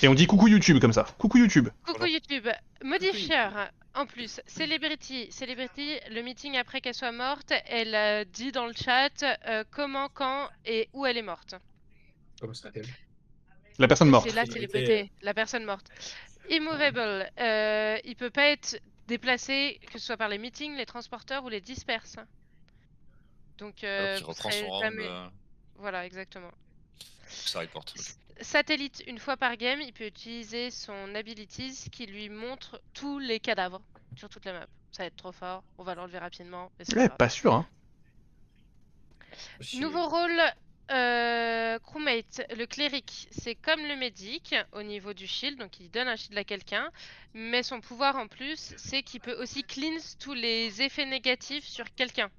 Et on dit coucou YouTube comme ça. Coucou YouTube. Coucou YouTube. Modifieur. En plus, Celebrity. Celebrity, le meeting après qu'elle soit morte, elle dit dans le chat comment, quand et où elle est morte. Comment ça s'appelle? La personne morte. C'est la célébrité, la personne morte. Immovable. Il peut pas être déplacé, que ce soit par les meetings, les transporteurs ou les disperses. Donc, Il vous reprend serez son round, jamais... Voilà, exactement. ça reporte. Satellite, une fois par game, il peut utiliser son abilities qui lui montre tous les cadavres sur toute la map. Ça va être trop fort, on va l'enlever rapidement. Mais c'est pas Ouais, grave. pas sûr, hein. Nouveau rôle, crewmate, le cléric. C'est comme le médic au niveau du shield, donc il donne un shield à quelqu'un. Mais son pouvoir en plus, c'est qu'il peut aussi cleanse tous les effets négatifs sur quelqu'un.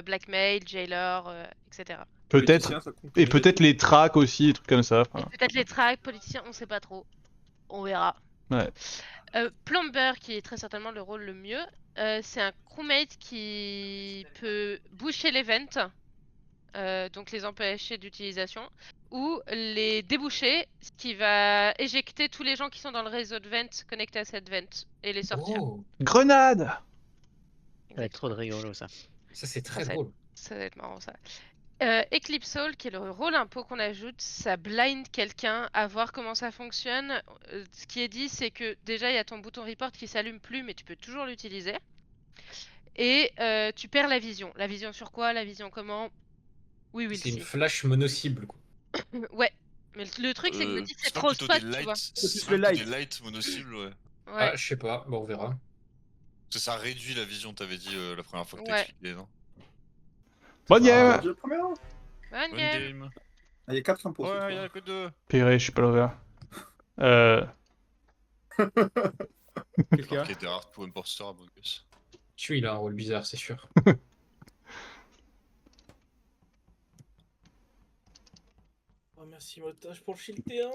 Blackmail, jailer, etc. Peut-être. Et peut-être les tracks aussi, des trucs comme ça. Enfin, Peut-être les tracks, politiciens, on sait pas trop. On verra. ouais. Plumber, qui est très certainement le rôle le mieux, c'est un crewmate qui peut boucher les vents, donc les empêcher d'utilisation, ou les déboucher, ce qui va éjecter tous les gens qui sont dans le réseau de vents connectés à cette vent et les sortir. Oh, Grenade. Ça va être trop de rigolo ça. ça c'est très Ça, drôle. Ça va être marrant ça. Eclipse Soul, qui est le rôle impôt qu'on ajoute, ça blind quelqu'un à voir comment ça fonctionne. Ce qui est dit, c'est que déjà il y a ton bouton report qui s'allume plus, mais tu peux toujours l'utiliser. Et tu perds la vision. La vision sur quoi? La vision comment? Oui, oui, C'est une le flash mono-cible, quoi. Ouais. Mais le truc, c'est que je me dis que c'est pas trop plutôt spot, des tu vois. lights, C'est c'est plus le pas plutôt light. des lights mono-cibles, ouais. Ouais. Ah, je sais pas, bon on verra. Parce que ça réduit la vision, t'avais dit la première fois que t'as Ouais. expliqué, non? Bonne game. Le premier round. Bonne Bonne game. game. Ah, il y a 4 impôts. Ouais, y'a que 2. Péré, je suis pas l'over. Qu'est-ce qu'il y a? Ok, t'es rare pour imposteur à Bogus. Tu il a un rôle bizarre, c'est sûr. Oh merci Motage pour le shield T1.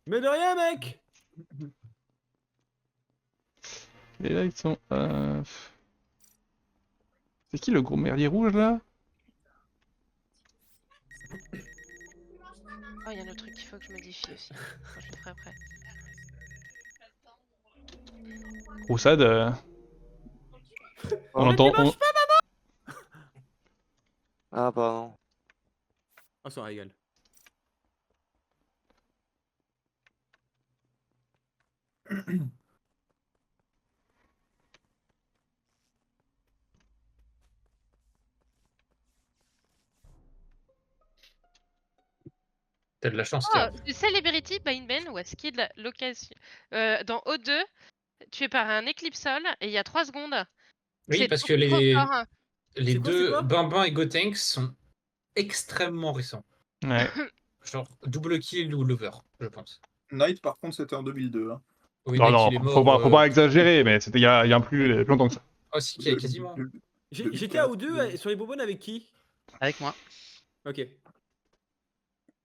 Mais de rien, mec. Et là, ils sont. C'est qui le gros merdier rouge là? Oh, il y a un autre truc qu'il faut que je modifie aussi. Enfin, je le ferai après. Roussade. On Mais entend. tu marches Ah, pardon. Ah, ça régale. T'as de la chance, Oh, Terre. c'est Celebrity Bindman ou Skid l'occasion. Dans O2, tu es par un Eclipse Soul et il y a 3 secondes. Oui, C'est parce que beaucoup trop les fort, hein. les C'est quoi, c'est deux, quoi Bambin et Gotenks, sont extrêmement récents. Ouais. Genre double kill ou lover, je pense. Knight, par contre, c'était en 2002. Hein. Oui, Non, Nike, il est non, mort, faut pas exagérer, mais c'était il y a plus longtemps que ça. Oh, si, quasiment. J'étais à O2 sur les bonbonnes avec qui? Avec moi. Ok.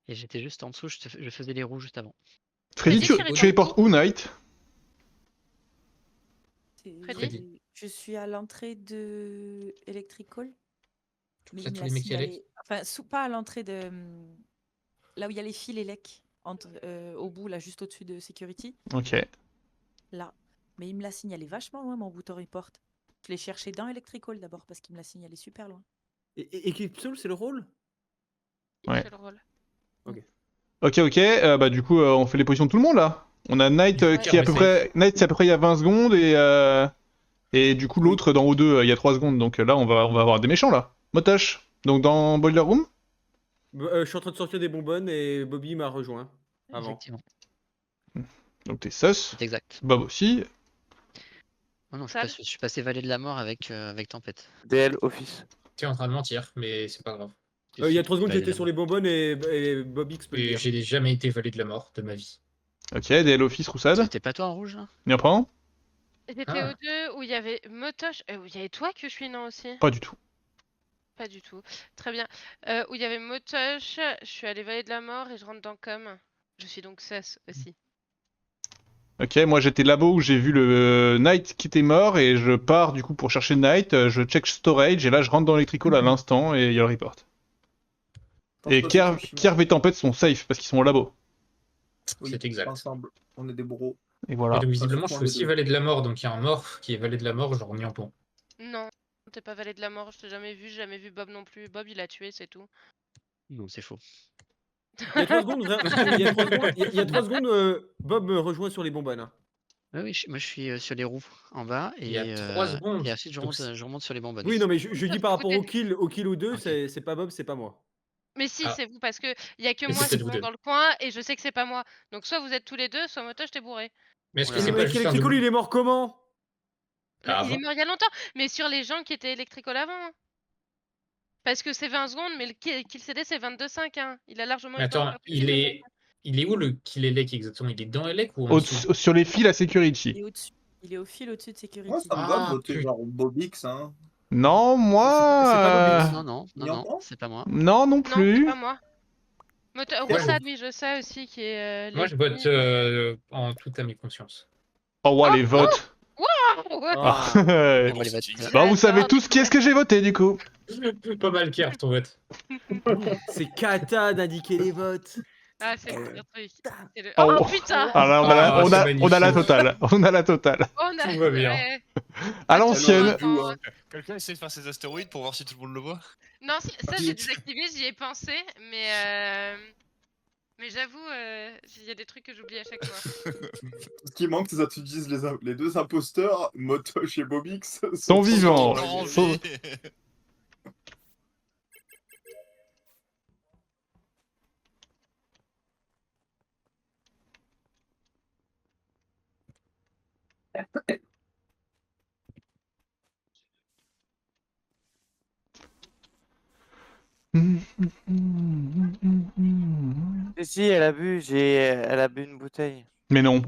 Et j'étais juste en dessous, je faisais les roues juste avant. Freddy, Freddy, tu tu les portes où, Night? Freddy Je suis à l'entrée de Electrical. Mais Ça, il me tous l'a les mecs qui signalé. Enfin, pas à l'entrée de. Là où il y a les fils élec, au bout, là, juste au-dessus de Security. Ok. Là. Mais il me l'a signalé vachement loin, mon bouton report. Je l'ai cherché dans Electrical d'abord parce qu'il me l'a signalé super loin. Et Eclipse Soul, c'est le rôle? Ouais. C'est le rôle. Ok, bah du coup, on fait les positions de tout le monde là. On a Knight qui est à peu près. Knight, c'est à peu près il y a 20 secondes et du coup, l'autre dans O2 il y a 3 secondes. Donc là, on va avoir des méchants là. Motosh, donc dans Boiler Room? Je suis en train de sortir des bonbonnes et Bobby m'a rejoint. Avant. Effectivement. Donc t'es sus. C'est exact. Bob aussi. Non, non, Sale. je suis passé valet de la mort avec Tempête. DL Office. Tu es en train de mentir, mais c'est pas grave. Il y a 3 secondes, Valet de j'étais la sur les bonbonnes et Bobby peut le Et dire. j'ai jamais été valet de la mort de ma vie. Ok, DL Office, Roussade. C'était pas toi en rouge là? Bien prend? J'étais Ah. au 2 où il y avait Motosh, où il y avait toi que je suis non aussi. Pas du tout. Pas du tout. Très bien. Où il y avait Motosh, je suis allé Vallée de la Mort et je rentre dans Com. Je suis donc Sus aussi. Ok, moi j'étais là-bas où j'ai vu le Knight qui était mort et je pars du coup pour chercher Knight, je check storage et là je rentre dans Electrical à l'instant et il y a le report. Et Kerv et Tempête sont safe parce qu'ils sont au labo. Oui, C'est exact. ensemble, on est des bros. Et Et voilà. donc visiblement, je prend suis les aussi deux. valet de la mort, donc il y a un mort qui est valet de la mort, genre Niampon. Non, t'es pas valet de la mort, je t'ai j'ai jamais vu Bob non plus. Bob il a tué, c'est tout. Non, c'est faux. Il y a 3 secondes, il y a 3 secondes, Bob me rejoint sur les bonbonnes. Hein. Oui, oui, moi je suis sur les roues en bas Il y a 3 secondes. et ensuite Donc, je remonte sur les bonbonnes. Oui, non, mais je dis par rapport Écoutez. au kill ou 2, Ok. c'est pas Bob, c'est pas moi. Mais si, Ah. c'est vous, parce que y a que Mais moi c'est qui vous sont deux. dans le coin et je sais que c'est pas moi. Donc soit vous êtes tous les deux, soit Motoche t'es bourré. Mais est-ce que Ouais, c'est Le pas mec juste un électrical, double il est mort comment? Ah, Il est avant mort il y a longtemps, mais sur les gens qui étaient électricaux avant. Hein. Parce que c'est 20 secondes, mais le kill CD c'est 22,5. Hein. Il a largement Mais eu le temps de attends, faire tous les il est où le kill Elec exactement? Il est dans Elec ou en dessous? Sur les fils à Il security. est au-dessus. Il est au fil au-dessus de Moi, Security. ça me va de Ah, voter putain. genre Bobix, hein. Non, moi. C'est pas Bobby. Non, non, non, Niampon non, c'est pas moi. Non, non Non, c'est plus. pas moi. Moi, Roussade, oui, je sais aussi qui est. Moi, je lesbienne, vote en toute à mes consciences. Oh, ouais, les votes. Ouais. Ah. Ah. Mais bon, bon, les c'est votes. exact. Bah, vous savez J'adore tous qui est-ce que j'ai voté du coup. Pas mal, Kerr, ton vote. C'est cata d'indiquer les votes. Ah, c'est le pire truc. C'est le- Oh. Oh putain! Ah là, Ah, on c'est a la magnifique. totale. On a la totale. On a... Tout va bien. Ouais. À Attends, l'ancienne. attends. Quelqu'un essaie de faire ses astéroïdes pour voir si tout le monde le voit? Non, ça j'ai désactivé, j'y ai pensé, mais j'avoue, il y a des trucs que j'oublie à chaque fois. Ce qui manque, c'est ça, tu dises les deux imposteurs, Motoche et Bobix, Sont vivants. encore en vie. Sauf- Si, elle a bu une bouteille. Mais non.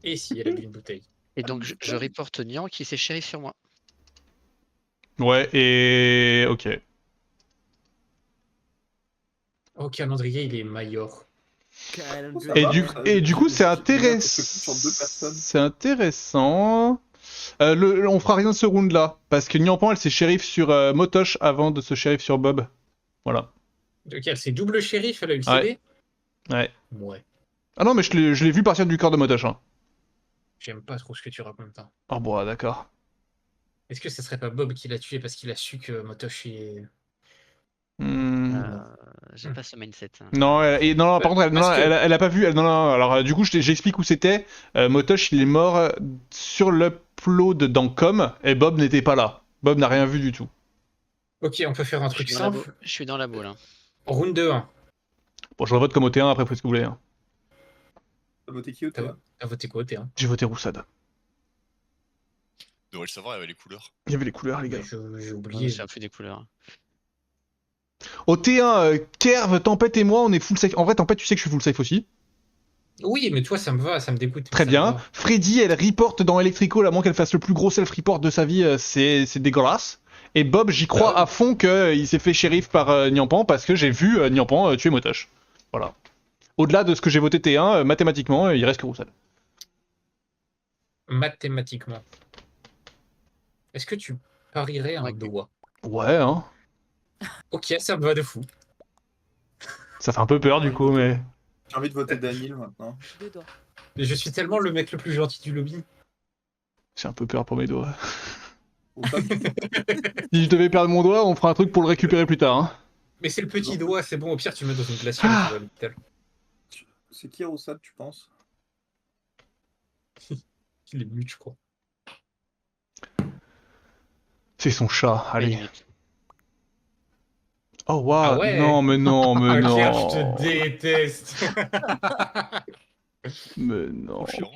Et si elle a bu une bouteille? Et donc je reporte Nian qui s'est shérif sur moi. Ouais, et. Ok. Oh, calendrier, il est Mayor. Et du coup, c'est Sur deux personnes. intéressant. On fera rien de ce round là. Parce que Niampan, elle s'est shérif sur Motoche avant de se shérif sur Bob. Voilà. Ok, elle c'est double shérif, elle a eu le CD? Ouais. Ouais. Ah non, mais je l'ai vu partir du corps de Motoche. Hein. J'aime pas trop ce que tu racontes. Hein. Oh, bon, d'accord. Est-ce que ce serait pas Bob qui l'a tué parce qu'il a su que Motosh est. J'ai pas ce mindset. Hein. Non, non, par contre, elle a pas vu. Non, non, alors du coup, j'explique où c'était. Motoche, il est mort sur l'upload dans Com, et Bob n'était pas là. Bob n'a rien vu du tout. Ok, on peut faire un truc simple. Je suis dans la boule. Hein. Round 2-1. Bon, je vote comme au T1, après, vous faites ce que vous voulez. Hein. T'as voté qui au T1? T'as voté quoi, T1? J'ai voté Roussade. Tu devrais le savoir, il y avait les couleurs. Il y avait les couleurs, les gars. J'ai Ouais, oublié. j'ai un peu des couleurs. Au T1, Kerv, Tempête et moi, on est full safe. En vrai, Tempête, tu sais que je suis full safe aussi. Oui, mais toi, ça me va, ça me dégoûte. Très ça bien. me va. Freddy, elle reporte dans Electrical, à moins qu'elle fasse le plus gros self-report de sa vie, c'est dégueulasse. Et Bob, j'y crois Ah. à fond qu'il s'est fait shérif par Niampan parce que j'ai vu Niampan tuer Motoche. Voilà. Au-delà de ce que j'ai voté T1, mathématiquement, il reste que Roussade. Mathématiquement. Est-ce que tu parierais un Ouais. doigt? Ouais, hein. Ok, ça me va de fou. Ça fait un peu peur du coup, mais. J'ai envie de voter Daniel maintenant. 2 doigts. Mais je suis tellement le mec le plus gentil du lobby. J'ai un peu peur pour mes doigts. Ou pas. Si je devais perdre mon doigt, on fera un truc pour le récupérer plus tard. Hein. Mais c'est le petit doigt, c'est bon, au pire tu le mets dans une glacière et tu vas à l'hôpital. C'est qui Roussade, tu penses? Il est mute, je crois. C'est son chat, Une allez. minute. Oh waouh, Ah ouais. non, mais non, mais Ah, non. Claire, je te déteste. Mais non, Chiant.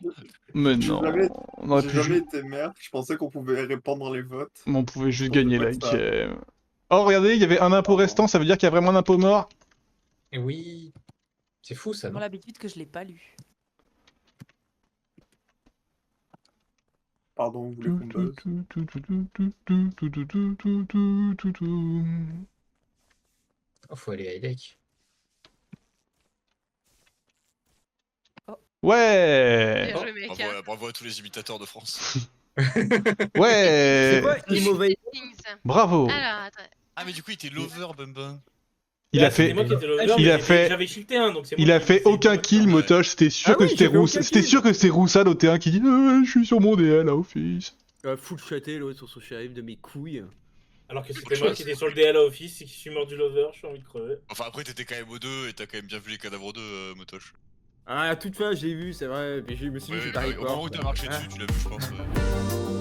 mais J'ai non. jamais- On aurait J'ai pu jamais été maire, je pensais qu'on pouvait répandre les votes. On pouvait juste On peut gagner pas la que ça. game. Oh, regardez, il y avait un impôt restant, ça veut dire qu'il y a vraiment un impôt mort. Et oui. C'est fou ça. J'ai Non l'habitude que je l'ai pas lu. Pardon, vous voulez qu'on buzz? Oh, faut aller à Elec. Ouais, Bien joué, mec. Bravo à tous les imitateurs de France. ouais, C'est quoi Imovate? Things. bravo. Alors, attends. Ah, mais du coup, il était lover, Bumba. Il a fait. C'était moi qui étais l'over, il mais a fait- J'avais shifté un, donc c'est Il moi a qui- fait c'est aucun moi qui- kill, Motoche. C'était sûr Ah que oui, c'était j'ai fait Rousse. aucun C'était kill. sûr que c'était Roussal au T1 qui dit je suis sur mon DL à office. Full chaté l'autre sur son shérif de mes couilles. Alors que c'était Autre moi chose. qui étais sur le DL à office et qui suis mort du lover, je suis envie de crever. Enfin, après, t'étais quand même au 2 et t'as quand même bien vu les cadavres 2, Motoche. Ah, à toute fin, je l'ai vu, c'est vrai. Puis je me suis dit, Ouais, c'est pas au moment où t'as marché Ah. dessus, tu l'as vu, je pense. Ouais.